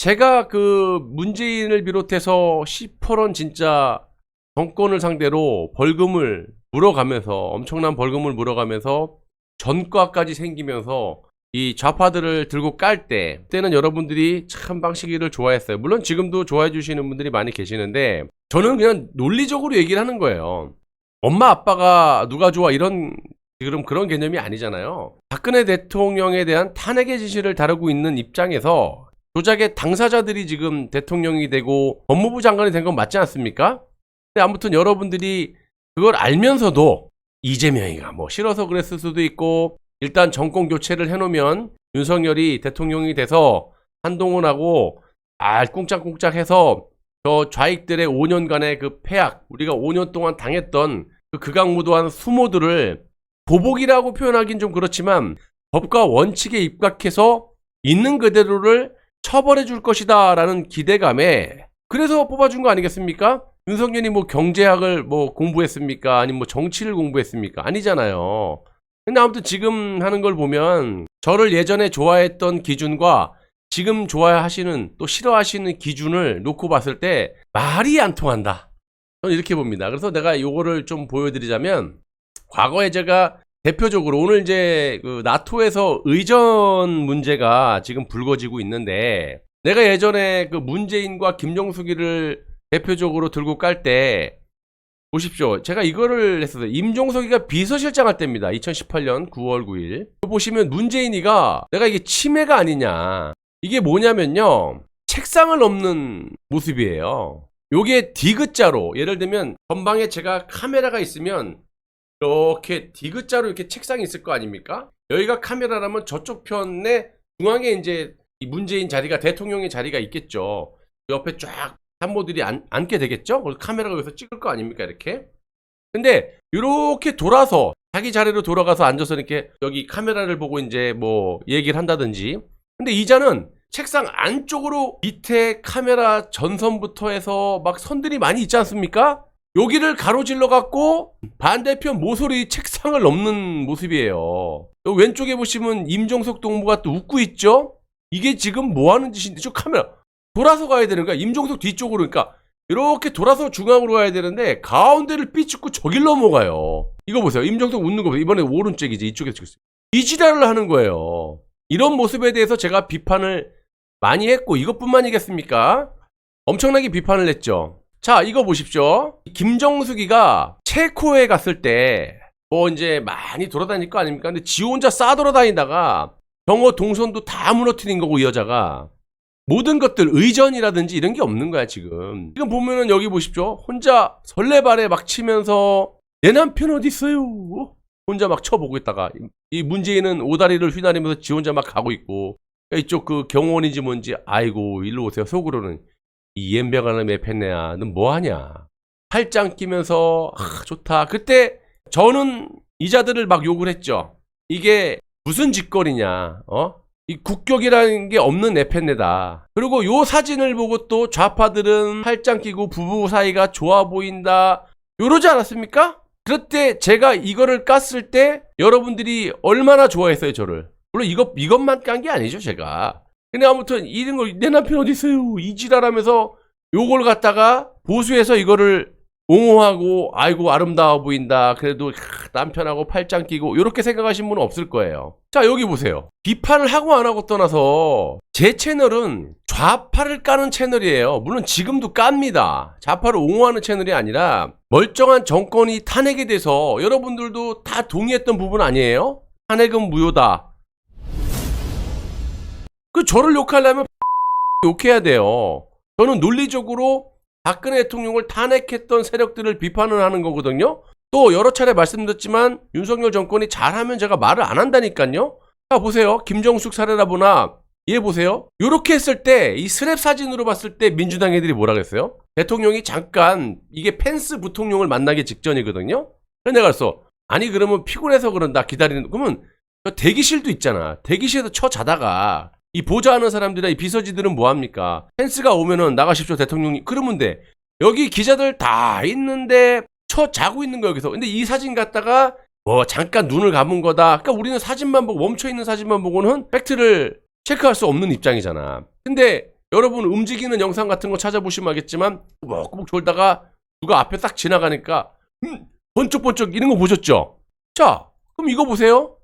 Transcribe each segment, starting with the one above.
제가 그 문재인을 비롯해서 시퍼런 진짜 정권을 상대로 벌금을 물어가면서 엄청난 벌금을 물어가면서 전과까지 생기면서 이 좌파들을 들고 깔 때는 여러분들이 참 방식이를 좋아했어요. 물론 지금도 좋아해 주시는 분들이 많이 계시는데 저는 그냥 논리적으로 얘기를 하는 거예요. 엄마 아빠가 누가 좋아 이런 그런 개념이 아니잖아요. 박근혜 대통령에 대한 탄핵의 지시를 다루고 있는 입장에서 조작의 당사자들이 지금 대통령이 되고 법무부 장관이 된 건 맞지 않습니까? 근데 아무튼 여러분들이 그걸 알면서도 이재명이가 뭐 싫어서 그랬을 수도 있고 일단 정권 교체를 해놓으면 윤석열이 대통령이 돼서 한동훈하고 꿍짝꿍짝 해서 저 좌익들의 5년간의 그 폐악, 우리가 5년 동안 당했던 그 극악무도한 수모들을 보복이라고 표현하긴 좀 그렇지만 법과 원칙에 입각해서 있는 그대로를 처벌해 줄 것이다 라는 기대감에 그래서 뽑아준 거 아니겠습니까? 윤석열이 뭐 경제학을 뭐 공부했습니까? 아니면 뭐 정치를 공부했습니까? 아니잖아요. 근데 아무튼 지금 하는 걸 보면 저를 예전에 좋아했던 기준과 지금 좋아하시는 또 싫어하시는 기준을 놓고 봤을 때 말이 안 통한다. 저는 이렇게 봅니다. 그래서 내가 요거를 좀 보여드리자면 과거에 제가 대표적으로 오늘 이제 그 나토에서 의전 문제가 지금 불거지고 있는데 내가 예전에 그 문재인과 김종숙이를 대표적으로 들고 깔 때 보십시오. 제가 이거를 했었어요. 임종석이가 비서실장 할 때입니다. 2018년 9월 9일. 보시면 문재인이가 내가 이게 치매가 아니냐. 이게 뭐냐면요. 책상을 넘는 모습이에요. 요게 디귿자로 예를 들면 전방에 제가 카메라가 있으면 이렇게 디귿자로 이렇게 책상이 있을 거 아닙니까? 여기가 카메라라면 저쪽 편에 중앙에 이제 이 문재인 자리가 대통령의 자리가 있겠죠. 옆에 쫙 산모들이 앉게 되겠죠? 그래서 카메라가 여기서 찍을 거 아닙니까? 이렇게. 근데 이렇게 돌아서 자기 자리로 돌아가서 앉아서 이렇게 여기 카메라를 보고 이제 뭐 얘기를 한다든지. 근데 이자는 책상 안쪽으로 밑에 카메라 전선부터 해서 막 선들이 많이 있지 않습니까? 여기를 가로질러 갖고 반대편 모서리 책상을 넘는 모습이에요. 여기 왼쪽에 보시면 임종석 동무가 또 웃고 있죠? 이게 지금 뭐 하는 짓인데 저 카메라 돌아서 가야 되는 거야. 임종석 뒤쪽으로. 그러니까 이렇게 돌아서 중앙으로 가야 되는데 가운데를 삐죽고 저길 넘어가요. 이거 보세요. 임종석 웃는 거 보세요. 이번에 오른쪽이지. 이쪽에서 찍었어요. 이 지랄을 하는 거예요. 이런 모습에 대해서 제가 비판을 많이 했고 이것뿐만이겠습니까? 엄청나게 비판을 했죠. 자, 이거 보십시오. 김정숙이가 체코에 갔을 때 뭐 이제 많이 돌아다닐 거 아닙니까? 근데 지 혼자 싸돌아다니다가 경호 동선도 다 무너뜨린 거고 이 여자가 모든 것들 의전이라든지 이런 게 없는 거야 지금. 지금 보면은 여기 보십시오. 혼자 설레발에 막 치면서 내 남편 어디 있어요? 혼자 막 쳐보고 있다가 이 문재인은 오다리를 휘날리면서 지 혼자 막 가고 있고 이쪽 그 경호원인지 뭔지 아이고 일로 오세요. 속으로는 이 옌병하는 매팬네야 넌 뭐하냐. 팔짱 끼면서 좋다. 그때 저는 이자들을 막 욕을 했죠. 이게 무슨 짓거리냐. 이 국격이라는 게 없는 에펜네다. 그리고 요 사진을 보고 또 좌파들은 팔짱 끼고 부부 사이가 좋아 보인다. 요러지 않았습니까? 그럴 때 제가 이거를 깠을 때 여러분들이 얼마나 좋아했어요, 저를. 물론 이것만 깐 게 아니죠, 제가. 근데 아무튼 이런 걸 내 남편 어디 있어요? 이지랄하면서 요걸 갖다가 보수해서 이거를 옹호하고 아이고 아름다워 보인다. 그래도 남편하고 팔짱 끼고 이렇게 생각하신 분은 없을 거예요. 자, 여기 보세요. 비판을 하고 안 하고 떠나서 제 채널은 좌파를 까는 채널이에요. 물론 지금도 깝니다. 좌파를 옹호하는 채널이 아니라 멀쩡한 정권이 탄핵이 돼서 여러분들도 다 동의했던 부분 아니에요? 탄핵은 무효다. 그 저를 욕하려면 욕해야 돼요. 저는 논리적으로 박근혜 대통령을 탄핵했던 세력들을 비판을 하는 거거든요. 또 여러 차례 말씀드렸지만 윤석열 정권이 잘하면 제가 말을 안 한다니까요. 자, 보세요. 김정숙 사례라 보나 얘 보세요. 요렇게 했을 때 이 스냅 사진으로 봤을 때 민주당 애들이 뭐라 그랬어요? 대통령이 잠깐 이게 펜스 부통령을 만나기 직전이거든요. 그래서 내가 그랬어. 아니 그러면 피곤해서 그런다 기다리는 그러면 대기실도 있잖아. 대기실에서 자다가 이 보좌하는 사람들이나 이 비서지들은 뭐합니까? 펜스가 오면은 나가십시오 대통령님 그러면 돼. 여기 기자들 다 있는데 자고 있는 거 여기서. 근데 이 사진 갖다가 뭐 잠깐 눈을 감은 거다. 그러니까 우리는 사진만 보고 멈춰있는 사진만 보고는 팩트를 체크할 수 없는 입장이잖아. 근데 여러분 움직이는 영상 같은 거 찾아보시면 알겠지만 꾸벅꾸벅 졸다가 누가 앞에 딱 지나가니까 번쩍번쩍 이런 거 보셨죠? 자, 그럼 이거 보세요.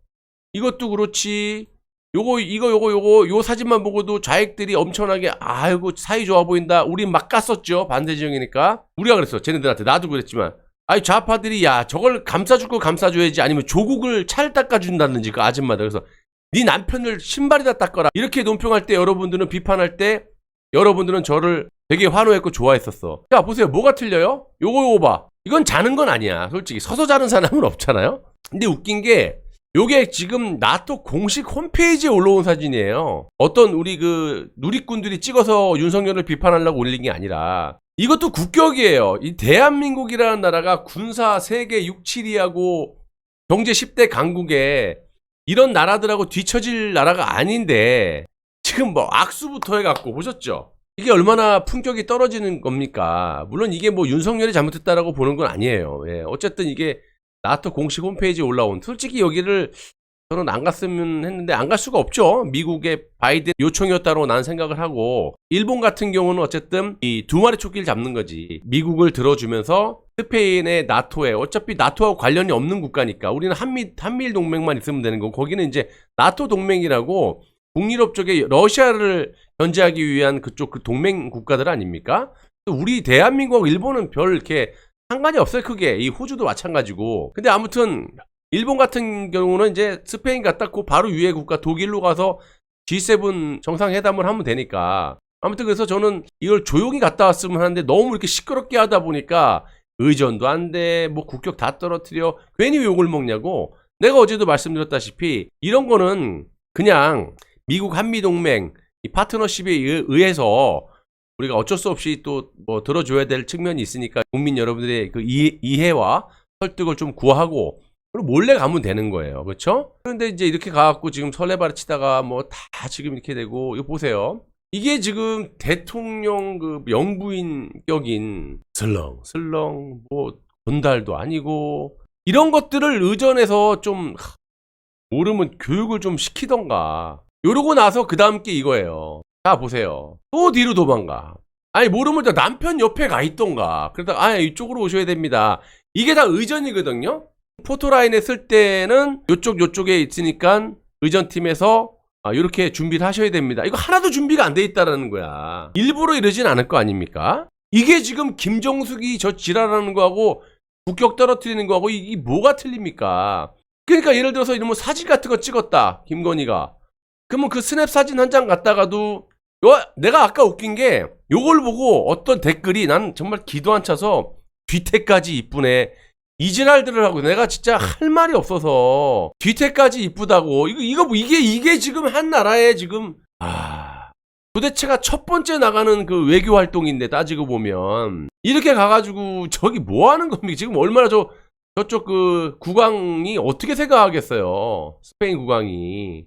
이것도 그렇지. 요 사진만 보고도 좌익들이 엄청나게 아이고 사이 좋아 보인다. 우리 막 깠었죠. 반대 지형이니까. 우리가 그랬어. 쟤네들한테. 나도 그랬지만. 아니 좌파들이 야 저걸 감싸줄 거 감싸줘야지. 아니면 조국을 차를 닦아준다든지 그 아줌마들. 그래서 네 남편을 신발이다 닦아라. 이렇게 논평할 때 여러분들은 비판할 때 여러분들은 저를 되게 환호했고 좋아했었어. 자 보세요. 뭐가 틀려요? 요거 봐. 이건 자는 건 아니야. 솔직히 서서 자는 사람은 없잖아요. 근데 웃긴 게 요게 지금 나토 공식 홈페이지에 올라온 사진이에요. 어떤 우리 그 누리꾼들이 찍어서 윤석열을 비판하려고 올린 게 아니라 이것도 국격이에요. 이 대한민국이라는 나라가 군사 세계 6, 7위하고 경제 10대 강국에 이런 나라들하고 뒤처질 나라가 아닌데 지금 뭐 악수부터 해갖고 보셨죠? 이게 얼마나 품격이 떨어지는 겁니까? 물론 이게 뭐 윤석열이 잘못했다라고 보는 건 아니에요. 예, 어쨌든 이게 나토 공식 홈페이지에 올라온 솔직히 여기를 저는 안 갔으면 했는데 안 갈 수가 없죠. 미국의 바이든 요청이었다고 난 생각을 하고 일본 같은 경우는 어쨌든 이 두 마리 토끼를 잡는 거지. 미국을 들어주면서 스페인의 나토에 어차피 나토하고 관련이 없는 국가니까 우리는 한미일 동맹만 있으면 되는 거고 거기는 이제 나토 동맹이라고 북유럽 쪽에 러시아를 견제하기 위한 그쪽 그 동맹 국가들 아닙니까? 우리 대한민국하고 일본은 별 이렇게 상관이 없어요. 크게. 이 호주도 마찬가지고. 근데 아무튼 일본 같은 경우는 이제 스페인 갔다 고 바로 위에 국가 독일로 가서 G7 정상회담을 하면 되니까. 아무튼 그래서 저는 이걸 조용히 갔다 왔으면 하는데 너무 이렇게 시끄럽게 하다 보니까 의전도 안 돼. 뭐 국격 다 떨어뜨려. 괜히 왜 욕을 먹냐고. 내가 어제도 말씀드렸다시피 이런 거는 그냥 미국 한미동맹 이 파트너십에 의해서 우리가 어쩔 수 없이 또 뭐 들어줘야 될 측면이 있으니까 국민 여러분들의 그 이해와 설득을 좀 구하고 그리고 몰래 가면 되는 거예요. 그렇죠? 그런데 이제 이렇게 가갖고 지금 설레발을 치다가 뭐 다 지금 이렇게 되고 이거 보세요. 이게 지금 대통령 그 영부인격인 슬렁슬렁 뭐 건달도 아니고 이런 것들을 의전해서 좀 모르면 교육을 좀 시키던가 이러고 나서 그 다음 게 이거예요. 자 보세요. 또 뒤로 도망가. 아니 모르면 남편 옆에 가 있던가. 그러다가 아 이쪽으로 오셔야 됩니다. 이게 다 의전이거든요. 포토라인에 쓸 때는 요쪽에 있으니까 의전팀에서 이렇게 준비를 하셔야 됩니다. 이거 하나도 준비가 안 돼 있다라는 거야. 일부러 이러진 않을 거 아닙니까? 이게 지금 김정숙이 저 지랄하는 거하고 국격 떨어뜨리는 거하고 이게 뭐가 틀립니까? 그러니까 예를 들어서 이런 뭐 사진 같은 거 찍었다. 김건희가. 그러면 그 스냅 사진 한 장 갖다가도 내가 아까 웃긴 게 요걸 보고 어떤 댓글이 난 정말 기도 안 차서 뒤태까지 이쁘네. 이지랄들을 하고 내가 진짜 할 말이 없어서 뒤태까지 이쁘다고 이게 지금 한 나라에 지금 도대체가 첫 번째 나가는 그 외교 활동인데 따지고 보면 이렇게 가가지고 저기 뭐 하는 겁니까? 지금 얼마나 저쪽 그 국왕이 어떻게 생각하겠어요? 스페인 국왕이.